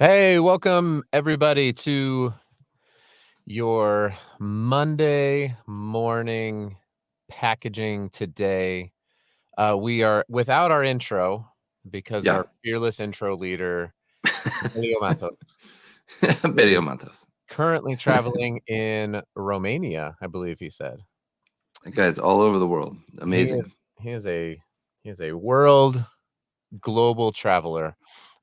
Hey, welcome everybody to your Monday morning packaging today. We are without our intro because Yeah. our fearless intro leader, Emilio Matos, Video is Matos. currently traveling in Romania, I believe he said. That guy's all over the world. He Amazing. is he is a he is a world global traveler.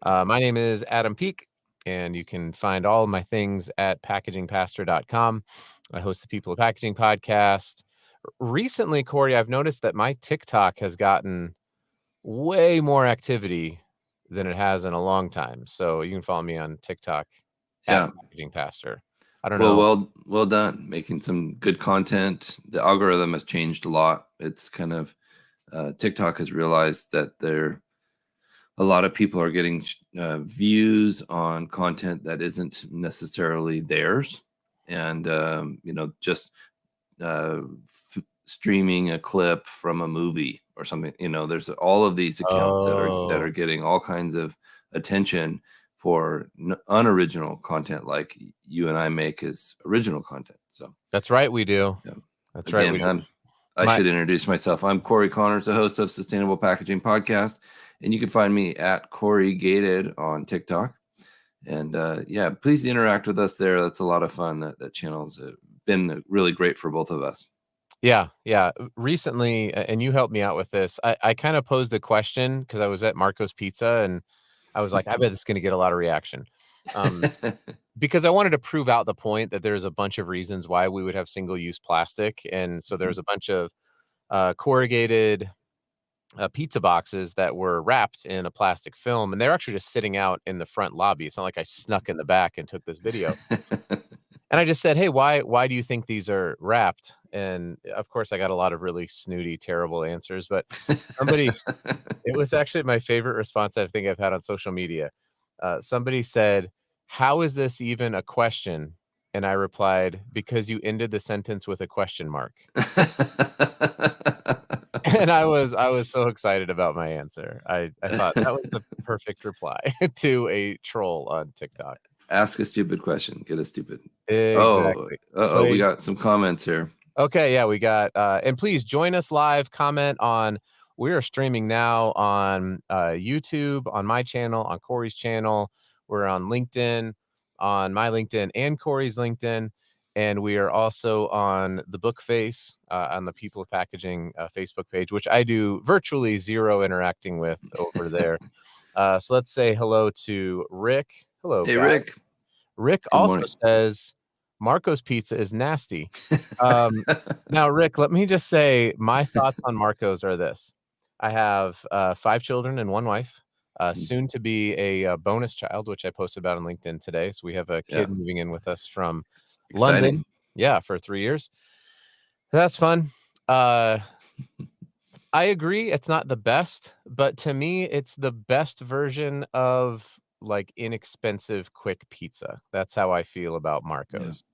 My name is Adam Peak, and you can find all of my things at packagingpastor.com. I host the People of Packaging podcast. Recently, Corey, I've noticed that my TikTok has gotten way more activity than it has in a long time. So you can follow me on TikTok at Yeah. Packaging Pastor. I don't Well, know. well done. Making some good content. The algorithm has changed a lot. It's kind of TikTok has realized that a lot of people are getting views on content that isn't necessarily theirs, and just uh, streaming a clip from a movie or something. There's all of these accounts that are Oh, getting all kinds of attention for unoriginal content, like you and I make as original content. So that's right, we do. yeah. That's right, we Again, do. I My should introduce myself. I'm Corey Connors, the host of Sustainable Packaging Podcast, and you can find me at Corey Gated on TikTok. And yeah, please interact with us there. That's a lot of fun. That channel's been really great for both of us. Yeah. Recently, and you helped me out with this. I kind of posed a question because I was at Marco's Pizza and I was like, I bet it's going to get a lot of reaction. Um, because I wanted to prove out the point that there's a bunch of reasons why we would have single-use plastic. And so there's a bunch of corrugated pizza boxes that were wrapped in a plastic film, and they're actually just sitting out in the front lobby. It's not like I snuck in the back and took this video. And I just said, "Hey, why do you think these are wrapped?" And of course, I got a lot of really snooty, terrible answers, but somebody it was actually my favorite response I think I've had on social media. Somebody said, "How is this even a question?" And I replied, "Because you ended the sentence with a question mark." And I was so excited about my answer. I thought that was the perfect reply to a troll on TikTok. Ask a stupid question. Get a stupid. Oh, Exactly. we Play got some comments here. Okay, yeah, we got and please join us live, comment on we are streaming now on YouTube, on my channel, on Corey's channel. We're on LinkedIn, on my LinkedIn and Corey's LinkedIn, and we are also on the Bookface, on the People of Packaging Facebook page, which I do virtually zero interacting with over there. So let's say hello to Rick. Hello, Hey, Rick. guys. Rick Good also morning. says Marco's Pizza is nasty. Um, Now, Rick, let me just say my thoughts on Marco's are this. I have 5 children and 1 wife, soon to be a bonus child, which I posted about on LinkedIn today. So we have a Yeah, kid moving in with us from London. exciting. Yeah, for 3 years. That's fun. Uh, I agree it's not the best, but to me, it's the best version of, like, inexpensive, quick pizza. That's how I feel about Yeah, Marco's.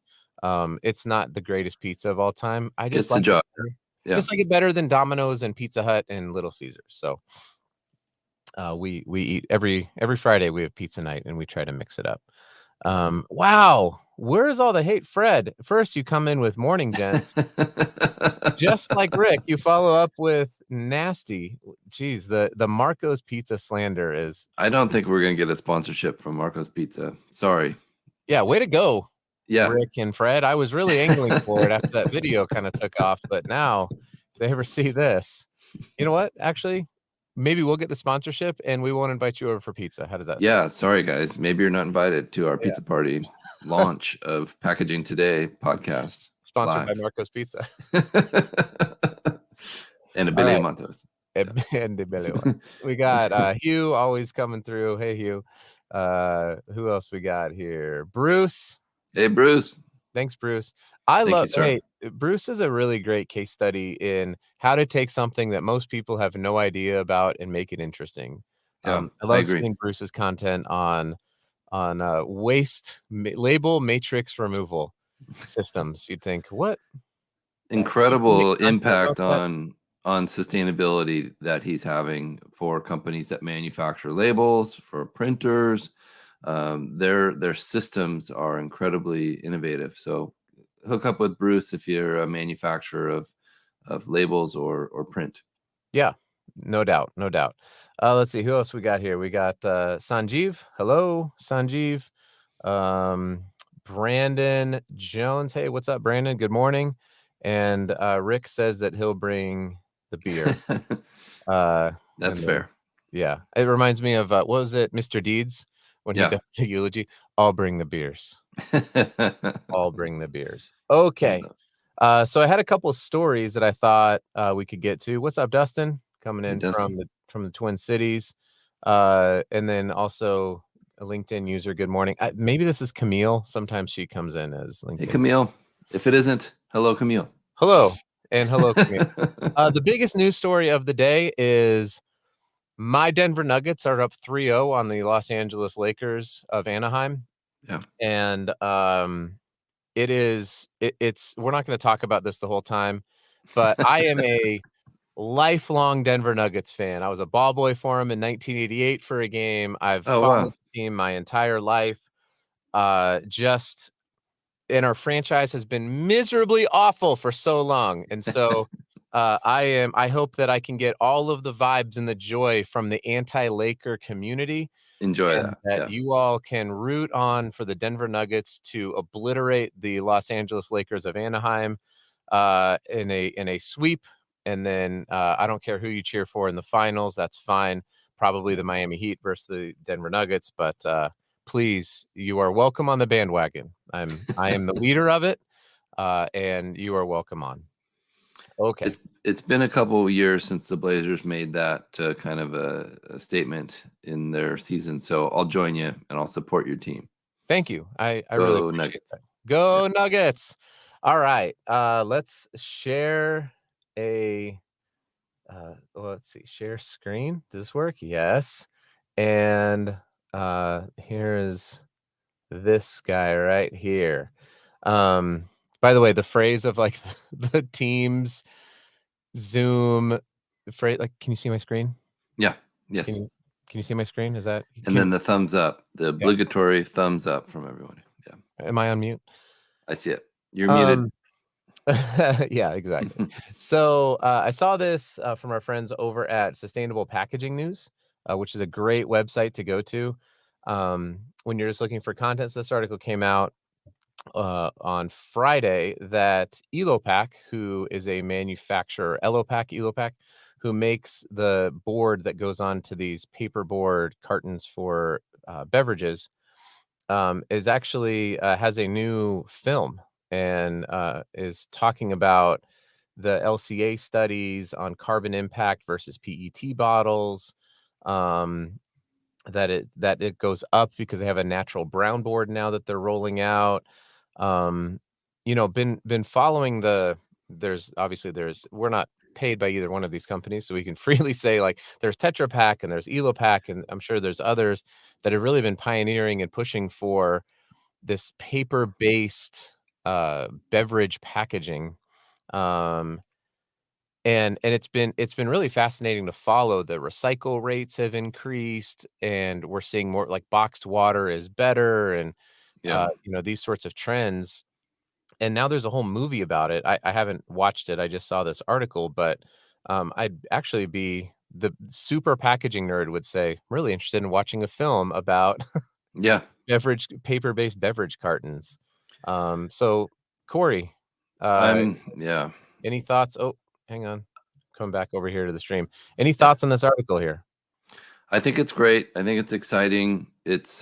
It's not the greatest pizza of all time. I just gets the like it job. better. Yeah, Just like it better than Domino's and Pizza Hut and Little Caesars. So, we eat every Friday, we have pizza night, and we try to mix it up. Wow, where's all the hate? Fred, first you come in with "Morning, gents." Just like Rick, you follow up with "nasty." Geez, the Marco's Pizza slander is I don't think we're gonna get a sponsorship from Marco's Pizza. Sorry. yeah, way to go, Yeah. Rick and Fred. I was really angling for it after that video kinda took off, but now, if they ever see this you know what? Actually, maybe we'll get the sponsorship, and we won't invite you over for pizza. How does that sound? Yeah, sorry guys. Maybe you're not invited to our Yeah. pizza party launch of Packaging Today podcast Sponsored by live. Marco's Pizza. And All Abilia right. Matos. Yeah. And the belly one. We got, Hugh always coming through. Hey, Hugh. Who else we got here? Bruce. Hey, Bruce. Thanks, Bruce. Thank you, sir. Hey, Bruce is a really great case study in how to take something that most people have no idea about and make it interesting. Yeah, I I love agree. seeing Bruce's content on waste label matrix removal systems. You'd think, what? Can you make Incredible content about impact that? on sustainability that he's having for companies that manufacture labels, for printers, Their systems are incredibly innovative. So hook up with Bruce if you're a manufacturer of labels or print. Yeah, no doubt, no doubt. Let's see who else we got here. We got Sanjeev. Hello, Sanjeev. Brandon Jones. Hey, what's up, Brandon? Good morning. And Rick says that he'll bring the beer. That's and fair. Yeah, it reminds me of what was it, Mr. Deeds, when he Yeah. does the eulogy? I'll bring the beers. I'll bring the beers. Okay. So I had a couple of stories that I thought we could get to. What's up, Dustin? Coming Hey, in Dustin. from the Twin Cities, and then also a LinkedIn user. Good morning. Maybe this is Camille. Sometimes she comes in as LinkedIn. Hey, Camille. If it isn't, hello, Camille. Hello and hello, Camille. The biggest news story of the day is my Denver Nuggets are up 3-0 on the Los Angeles Lakers of Anaheim. Yeah. And it's we're not going to talk about this the whole time, but I am a lifelong Denver Nuggets fan. I was a ball boy for them in 1988 for a game. I've followed the team my entire life. And our franchise has been miserably awful for so long. And so I hope that I can get all of the vibes and the joy from the anti-Laker community. Enjoy and that. you all can root on for the Denver Nuggets to obliterate the Los Angeles Lakers of Anaheim in a sweep. And then I don't care who you cheer for in the finals. That's fine. Probably the Miami Heat versus the Denver Nuggets. But please, you are welcome on the bandwagon. I am the leader of it, and you are welcome on. Okay. It's been a couple of years since the Blazers made that kind of a statement in their season, so I'll join you and I'll support your team. Thank you. I really appreciate Nuggets. that. Go Nuggets. All right. Let's share a let's see. Share screen. Does this work? Yes. And here's this guy right here. By the way, the phrase of like the team's Zoom phrase, like, can you see my screen? Yeah. Yes. Can you see my screen? Is that? And then the thumbs up, the obligatory thumbs up from everyone. Yeah. Am I on mute? I see it. You're muted. Yeah, exactly. So I saw this from our friends over at Sustainable Packaging News, which is a great website to go to when you're just looking for content. So this article came out on Friday that Elopak, who is a manufacturer, Elopak, who makes the board that goes on to these paperboard cartons for beverages, is actually has a new film and is talking about the LCA studies on carbon impact versus PET bottles. That it goes up because they have a natural brown board now that they're rolling out. Been following we're not paid by either one of these companies, so we can freely say, like, there's Tetra Pak and there's Elopak, and I'm sure there's others that have really been pioneering and pushing for this paper-based beverage packaging. And it's been really fascinating to follow. The recycle rates have increased, and we're seeing more like boxed water is better, and these sorts of trends. And now there's a whole movie about it. I haven't watched it. I just saw this article, but I'd actually be the super packaging nerd would say, I'm really interested in watching a film about paper-based beverage cartons. So Corey, any thoughts? Oh, hang on. Come back over here to the stream. Any thoughts on this article here? I think it's great. I think it's exciting. It's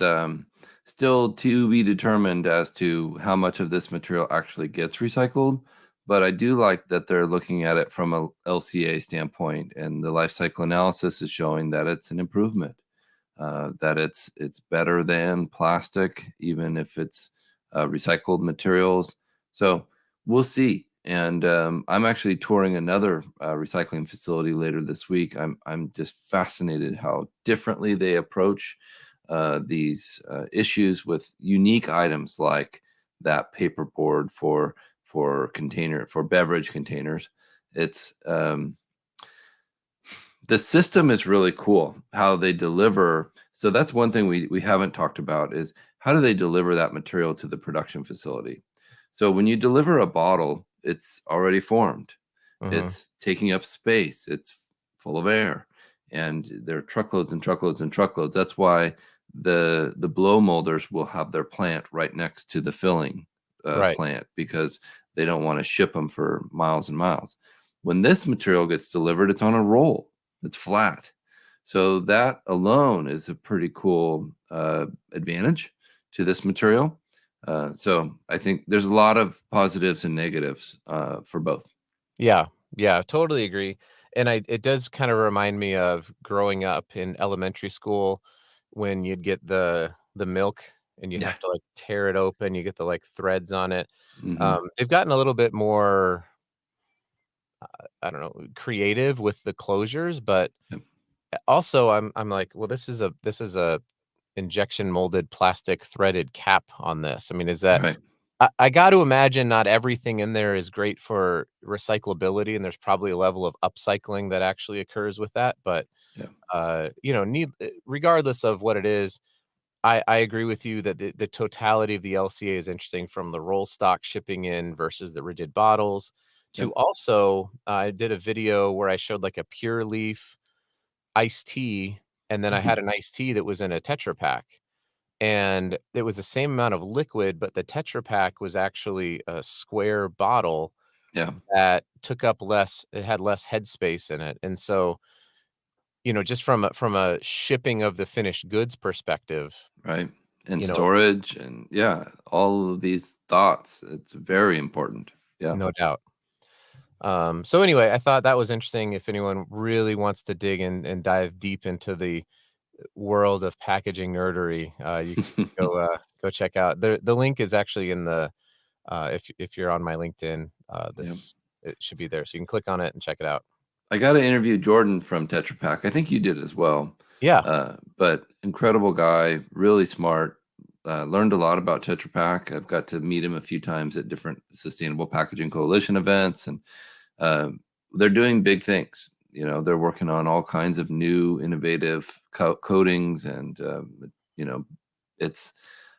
still to be determined as to how much of this material actually gets recycled. But I do like that they're looking at it from a LCA standpoint, and the life cycle analysis is showing that it's an improvement, that it's better than plastic, even if it's recycled materials. So we'll see. And I'm actually touring another recycling facility later this week. I'm just fascinated how differently they approach these issues with unique items like that paperboard for beverage containers. It's the system is really cool how they deliver So that's one thing we haven't talked about is how do they deliver that material to the production facility? So when you deliver a bottle, it's already formed. Mhm. It's taking up space. It's full of air, and there are truckloads and truckloads and truckloads. That's why the blow molders will have their plant right next to the filling Right. plant because they don't want to ship them for miles and miles. When this material gets delivered, it's on a roll. It's flat. So that alone is a pretty cool advantage to this material. So I think there's a lot of positives and negatives for both. Yeah. Yeah, totally agree. And it does kind of remind me of growing up in elementary school when you'd get the milk and you'd Yeah. have to, like, tear it open, you get the, like, threads on it. Hmm. They've gotten a little bit more, I don't know, creative with the closures, but Yep. also I'm like, "Well, this is a injection molded plastic threaded cap on this." I mean, is that Right. I got to imagine not everything in there is great for recyclability, and there's probably a level of upcycling that actually occurs with that, but, Yeah. regardless of what it is, I agree with you that the totality of the LCA is interesting from the roll stock shipping in versus the rigid bottles to Yep. also, I did a video where I showed, like, a Pure Leaf iced tea, and then I Hmm. had an iced tea that was in a Tetra Pak, and it was the same amount of liquid, but the Tetra Pak was actually a square bottle Yeah. that took up less it had less headspace in it, and so, just from a shipping of the finished goods perspective, Right. And you know, storage and yeah, all of these thoughts. It's very important. Yeah. no doubt. So anyway, I thought that was interesting if anyone really wants to dig in and dive deep into the world of packaging nerdery, you can go check out the link is actually in the, if you're on my LinkedIn, Yeah. this it should be there, so you can click on it and check it out. I got to interview Jordan from Tetra Pak. I think you did as well. Yeah. But incredible guy, really smart. Learned a lot about Tetra Pak. I've got to meet him a few times at different Sustainable Packaging Coalition events, and uh, they're doing big things. They're working on all kinds of new, innovative coatings, and you know, it's.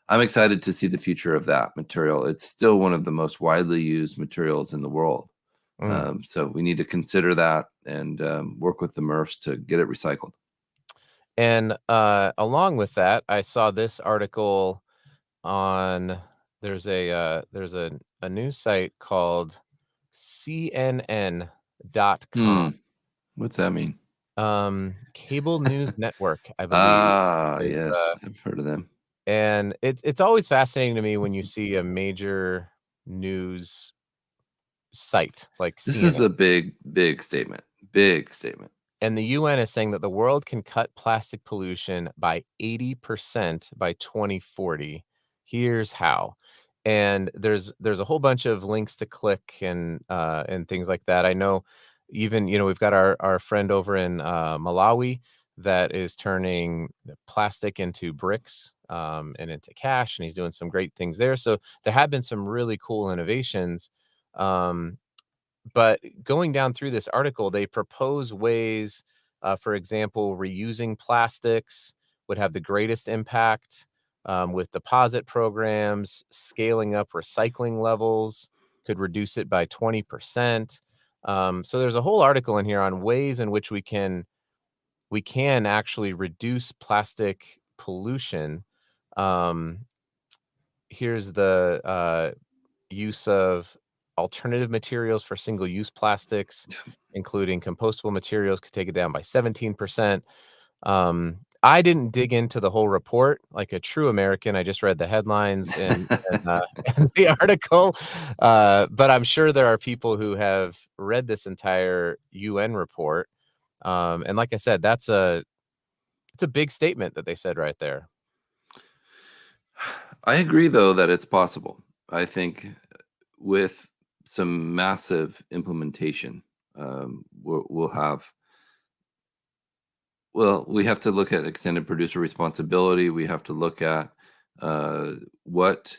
I'm excited to see the future of that material. It's still one of the most widely used materials in the world. Mm. So we need to consider that and work with the MRFs to get it recycled. And, along with that, I saw this article on there's a news site called CNN.com, What's that mean? Cable News Network, I believe, Ah, is, yes, I've heard of them. and it's always fascinating to me when you see a major news site like This is CNN, a big, big statement. Big statement. and the UN is saying that the world can cut plastic pollution by 80% by 2040. Here's how. And there's a whole bunch of links to click and things like that. I know even, we've got our friend over in Malawi that is turning the plastic into bricks and into cash, and he's doing some great things there. So there have been some really cool innovations. Um, but going down through this article, they propose ways, for example, reusing plastics would have the greatest impact, with deposit programs, scaling up recycling levels could reduce it by 20%. So there's a whole article in here on ways in which we can actually reduce plastic pollution. Um, Here's the use of alternative materials for single-use plastics, including compostable materials, could take it down by 17%. I didn't dig into the whole report like a true American. I just read the headlines and the article, but I'm sure there are people who have read this entire UN report. And like I said, it's a big statement that they said right there. I agree, though, that it's possible. I think with some massive implementation, we'll have. Well, we have to look at extended producer responsibility. We have to look at uh, what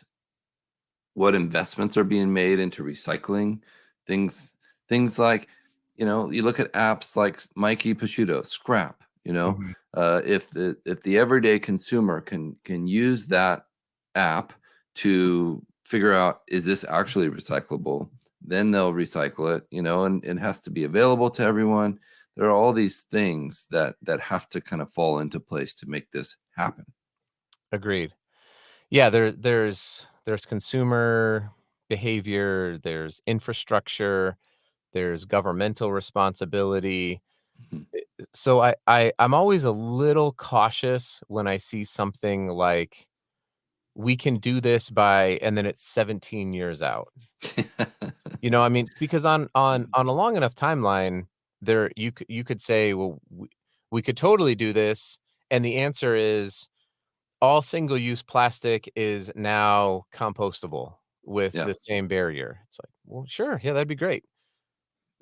investments are being made into recycling things. Things like, you look at apps like Mikey Prosciutto, Scrap. Mhm. If the everyday consumer can use that app to figure out, is this actually recyclable, then they'll recycle it, and it has to be available to everyone. There are all these things that have to kind of fall into place to make this happen. Agreed. Yeah, there's consumer behavior, there's infrastructure, there's governmental responsibility. Mhm. So I'm always a little cautious when I see something like, we can do this by, and then it's 17 years out. I mean, because on a long enough timeline, there you could say, well, we could totally do this, and the answer is all single-use plastic is now compostable with Yeah, the same barrier. It's like, well, sure, yeah, that'd be great.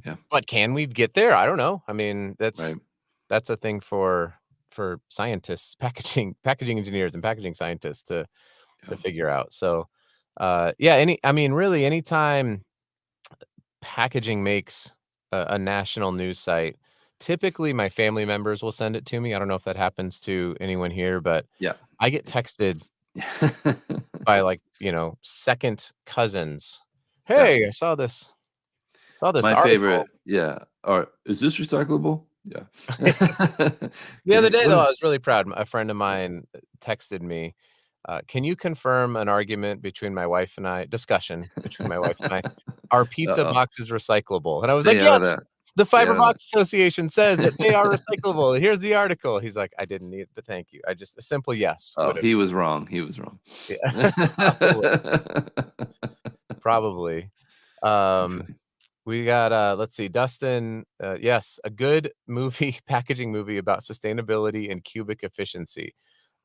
yeah, But can we get there? I don't know. I mean, right. that's a thing for scientists, packaging engineers and packaging scientists Yeah. to figure out. So, yeah, I mean, really, anytime packaging makes a national news site, typically my family members will send it to me. I don't know if that happens to anyone here, but Yeah. I get texted by, like, second cousins. Yeah. "Hey, I saw this My article." favorite, yeah. Or is this recyclable? Yeah. The other day, What though, is I was really proud. A friend of mine texted me, "Can you confirm an argument between my wife and I discussion between my wife and I? Our pizza Uh-oh. box is recyclable." And I was like, Stay out of "Yes, that. the Stay Fiber out of that. Box Association says that they are recyclable. Here's the article." He's like, "I didn't need it, but thank you." I just a simple yes Oh, would have. he was wrong. He was wrong. Yeah, probably, probably. Too Um, funny. we got, let's see, Dustin, yes, a good movie, packaging movie about sustainability and cubic efficiency.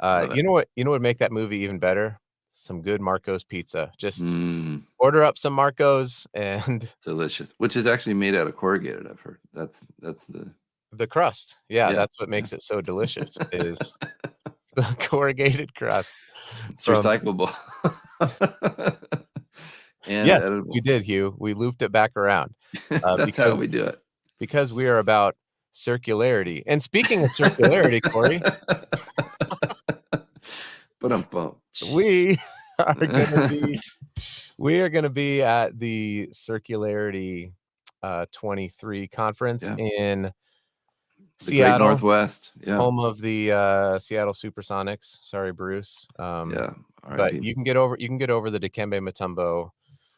Love it. You know what would make that movie even better? Some good Marco's pizza. Just Mm, order up some Marco's and delicious. Which is actually made out of corrugated, I've heard. That's the the crust. Yeah, yeah, that's what yeah. makes it so delicious is the corrugated crust It's from. recyclable. And Yes, we edible. did, Hugh. We looped it back around, That's how we because do it. we are about circularity. And speaking of circularity, Corey, Ba-dum-bum. we are gonna be we are gonna be at the Circularity, 23 conference Yeah. in The Great Seattle, Northwest. Yeah. home of the, Seattle Supersonics. Sorry, Bruce. Yeah. But RIP. you can get over the Dikembe Mutombo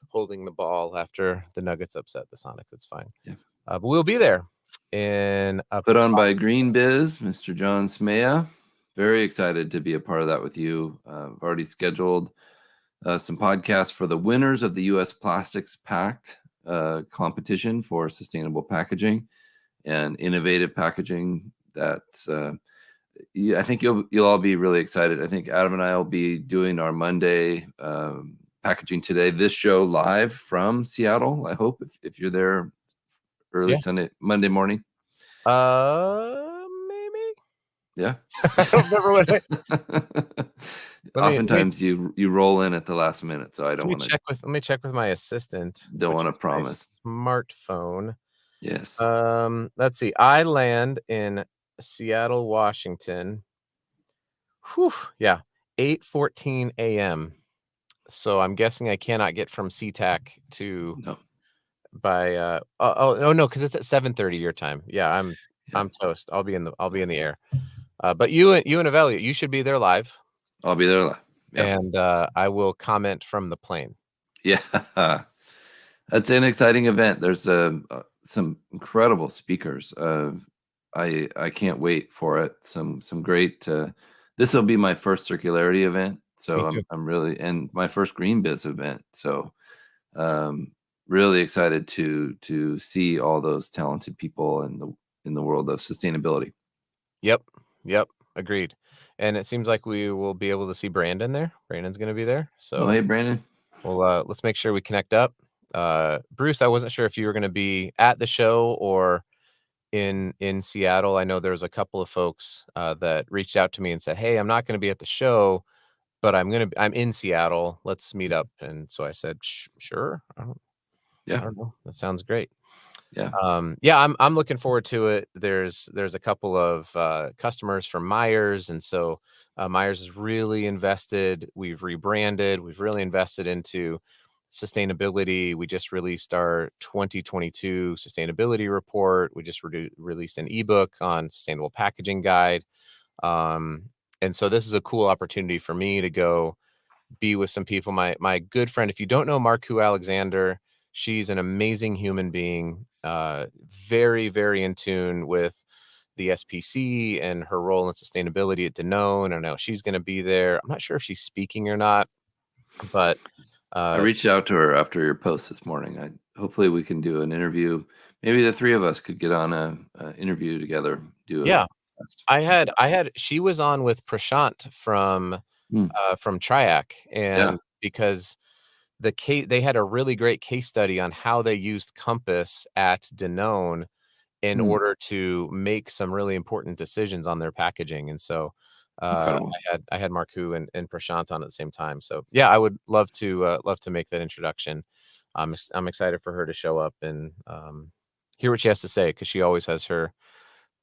holding the ball after the Nuggets upset the Sonics. It's fine. Yeah. But we'll be there in Put on by Green Biz, Mr. John Smea. Very excited to be a part of that with you. I've already scheduled some podcasts for the winners of the U.S. Plastics Pact competition for sustainable packaging and innovative packaging. That yeah, I think you'll all be really excited. I think Adam and I will be doing our Monday packaging today. This show live from Seattle. I hope if you're there early Yeah. Monday morning. Maybe? Yeah. I don't remember what let me Oftentimes you roll in at the last minute, so I don't want to let me check with my assistant, don't which want to is my promise. smartphone. Yes. Let's see. I land in Seattle, Washington. Whew, yeah, 8:14 AM. So I'm guessing I cannot get from SeaTac to No. by, oh, no, because it's at 7:30 your time. Yeah, Yeah. I'm toast. I'll be in the air. But you and Avelia, you should be there live, I'll be there live. Yeah. and, I will comment from the plane. Yeah. That's an exciting event. There's some incredible speakers. I can't wait for it. Some great. This will be my first circularity event, Me so too. I'm really and my first Green Biz event. So um, really excited to see all those talented people in the world of sustainability. Yep, yep, agreed. And it seems like we will be able to see Brandon there. Brandon's gonna be there, Oh, so hey, Brandon. let's make sure we connect up. Bruce, I wasn't sure if you were gonna be at the show or in Seattle. I know there's a couple of folks, that reached out to me and said, "Hey, I'm not gonna be at the show, but I'm in Seattle. Let's meet up." And so I said, Sure. I Yeah. don't know. That sounds great." Yeah. Yeah, I'm looking forward to it. There's a couple of customers from Myers, and so Myers is really invested. We've rebranded. We've really invested into sustainability. We just released our 2022 sustainability report. We just released an ebook on sustainable packaging guide. Um, and so this is a cool opportunity for me to go be with some people. My good friend, if you don't know Marku Alexander, she's an amazing human being, very, very in tune with the SPC and her role in sustainability at Danone. I know she's gonna be there. I'm not sure if she's speaking or not, but, I uh reached out to her after your post this morning. I hopefully we can do an interview. Maybe the 3 of us could get on a interview together, do a yeah, podcast. she was on with Prashant Mm, from Triac, yeah. and because they had a really great case study on how they used Compass at Danone in Mm, order to make some really important decisions on their packaging, and so, incredible. I had Marku and Prashant on at the same time, so, yeah, I would love to make that introduction. I'm excited for her to show up and, hear what she has to say because she always has her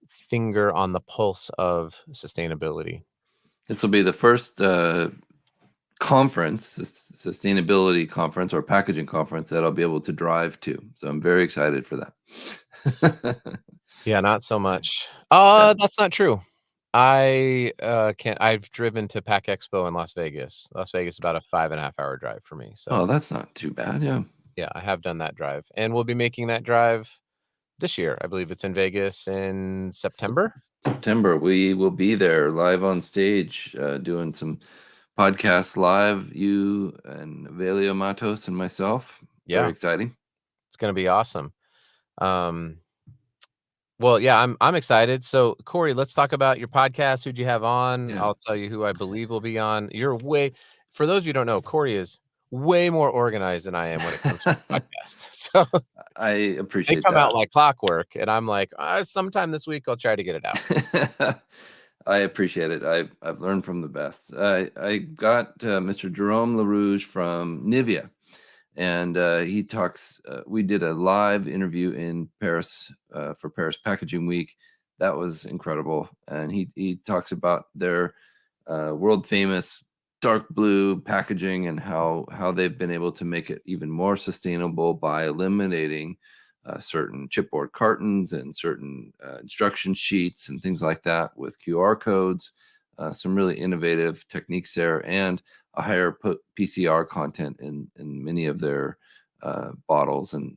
finger on the pulse of sustainability. This will be the first, conference, sustainability conference or packaging conference that I'll be able to drive to, so I'm very excited for that. Yeah, not so much. Yeah. That's not true. I've driven to Pack Expo in Las Vegas. Las Vegas is about a 5.5 hour drive for me, so, Oh, that's not too bad, yeah. yeah, I have done that drive, and we'll be making that drive this year. I believe it's in Vegas in September? September, we will be there live on stage, doing some podcasts live, you and Velio Matos and myself. Very Yeah, exciting. it's gonna be awesome. Um, well, yeah, I'm excited. So, Corey, let's talk about your podcast. Who'd you have on? Yeah. I'll tell you who I believe will be on. For those of you who don't know, Corey is way more organized than I am when it comes to the podcast. So I they appreciate come out that. like clockwork, and I'm like, sometime this week I'll try to get it out. I appreciate it. I've learned from the best. I got Mr. Jerome LaRouge from Nivea, and he talks. We did a live interview in Paris for Paris Packaging Week. That was incredible, and he talks about their world famous dark blue packaging and how they've been able to make it even more sustainable by eliminating certain chipboard cartons and certain instruction sheets and things like that with QR codes. Some really innovative techniques there, and a higher PCR content in many of their bottles, and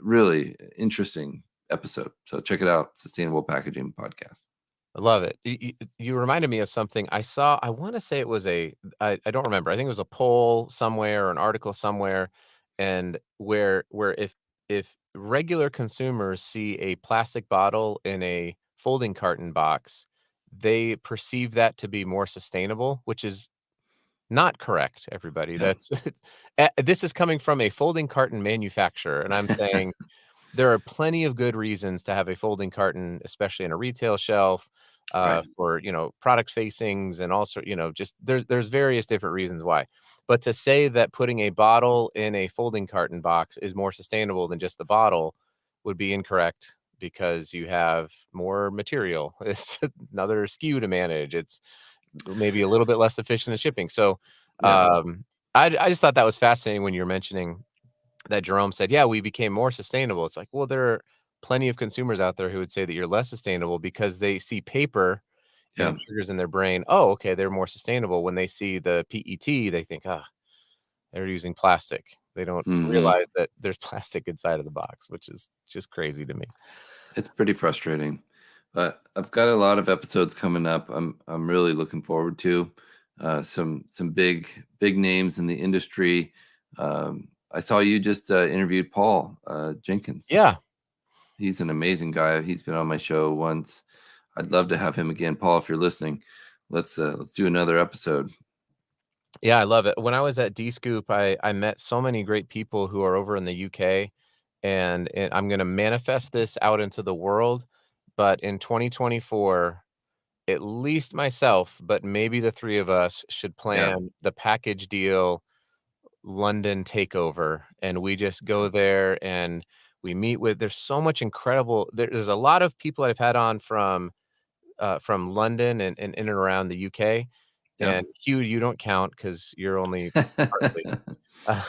really interesting episode. So check it out, Sustainable Packaging Podcast. I love it. You reminded me of something I saw. I want to say it was I don't remember. I think it was a poll somewhere or an article somewhere, and where if regular consumers see a plastic bottle in a folding carton box, they perceive that to be more sustainable, which is not correct, everybody. Yeah, That's this is coming from a folding carton manufacturer, and I'm saying there are plenty of good reasons to have a folding carton, especially in a retail shelf, right. for, product facings and also, just there's various different reasons why. But to say that putting a bottle in a folding carton box is more sustainable than just the bottle would be incorrect because you have more material. It's another SKU to manage. It's maybe a little bit less efficient in shipping. So, Yeah, I just thought that was fascinating when you're mentioning that Jerome said, "Yeah, we became more sustainable." It's like, well, there are plenty of consumers out there who would say that you're less sustainable because they see paper and yeah. it triggers in their brain, "Oh, okay, they're more sustainable." When they see the PET, they think, "Ah, they're using plastic." They don't Hmm. realize that there's plastic inside of the box, which is just crazy to me. It's pretty frustrating, but I've got a lot of episodes coming up. I'm really looking forward to some big names in the industry. I saw you just interviewed Paul Jenkins. Yeah. He's an amazing guy. He's been on my show once. I'd love to have him again. Paul, if you're listening, let's do another episode. Yeah, I love it. When I was at D-Scoop, I met so many great people who are over in the UK, and I'm gonna manifest this out into the world, but in 2024, at least myself, but maybe the 3 of us should Yeah, plan the package deal London takeover, and we just go there and We meet with there's so much incredible there's a lot of people I've had on from London and in and around the UK. Yeah. And Hugh, you don't count because you're only partly. Uh,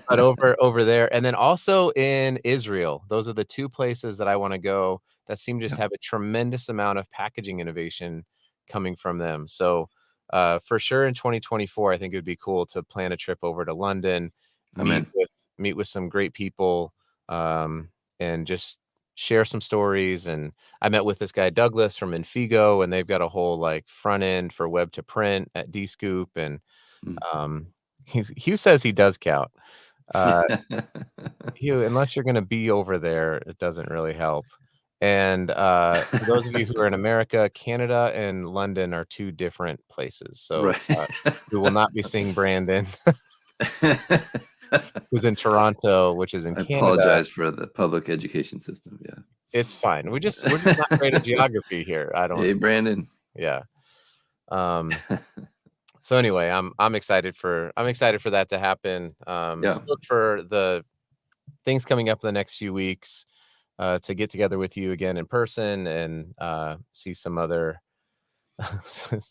but over there, and then also in Israel. Those are the 2 places that I wanna go that seem to just Yeah. have a tremendous amount of packaging innovation coming from them. So, for sure in 2024, I think it would be cool to plan a trip over to London, meet Amen. with meet with some great people, and just share some stories. And I met with this guy Douglas from Infigo, and they've got a whole, like, front end for web to print at Dscoop, and Mm. um, Hugh says he does count. Uh, Hugh, unless you're gonna be over there, it doesn't really help. And, for those of you who are in America, Canada and London are 2 different places. So, Right. we will not be seeing Brandon, who's in Toronto, which is in I Canada. apologize for the public education system, It's fine. We're just not great at geography here. I don't Hey, Brandon. yeah. Um So anyway, I'm excited for that to happen. Yeah. Stoked for the things coming up in the next few weeks, to get together with you again in person and see some other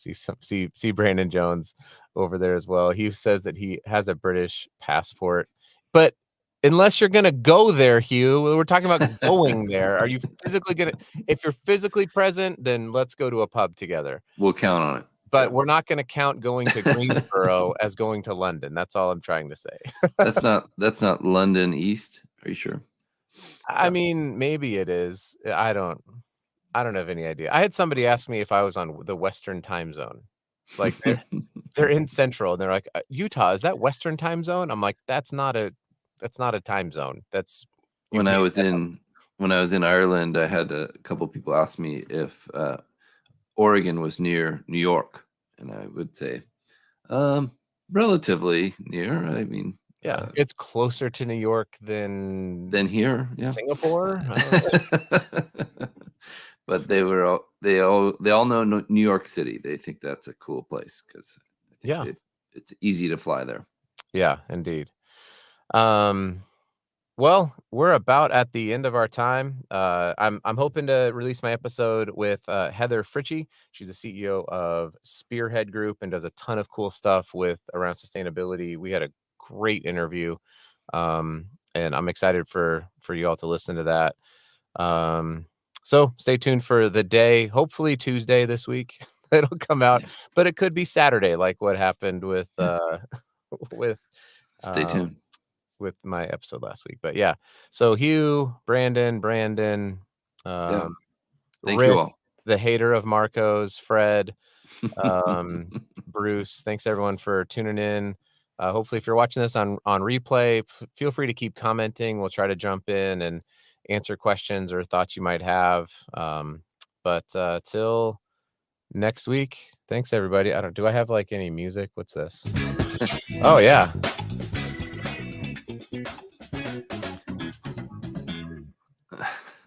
see Brandon Jones over there as well. He says that he has a British passport, but unless you're gonna go there, Hugh, we're talking about going there. Are you physically gonna? If you're physically present, then let's go to a pub together. We'll count on it. But we're not gonna count going to Greensboro as going to London. That's all I'm trying to say. That's not London East. Are you sure? I Yeah. mean, maybe it is. I don't have any idea. I had somebody ask me if I was on the Western time zone. Like, they're in Central, and they're like, "Utah, is that Western time zone?" I'm like, "That's not a time zone. That's you've When I made was that up." in when I was in Ireland, I had a couple people ask me if Oregon was near New York, and I would say, um, relatively near. I mean, Yeah, it's closer to New York than than here, yeah. Singapore? I don't know. But they all know New York City. They think that's a cool place because I think Yeah. it's easy to fly there. Yeah, indeed. Um Well, we're about at the end of our time. I'm hoping to release my episode with Heather Fritchie. She's the CEO of Spearhead Group and does a ton of cool stuff with around sustainability. We had a great interview, and I'm excited for you all to listen to that. So stay tuned for the day. Hopefully Tuesday this week it'll come out, Yeah. but it could be Saturday, like what happened with Yeah. with Stay um, tuned. with my episode last week. But yeah, so Hugh, Brandon, Yeah. um, Thank you Rick, all. the hater of Marcos, Fred, um, Bruce. Thanks everyone for tuning in. Hopefully, if you're watching this on replay, feel free to keep commenting. We'll try to jump in and answer questions or thoughts you might have. But till next week, thanks everybody. I don't. Do I have like any music? What's this? Oh yeah.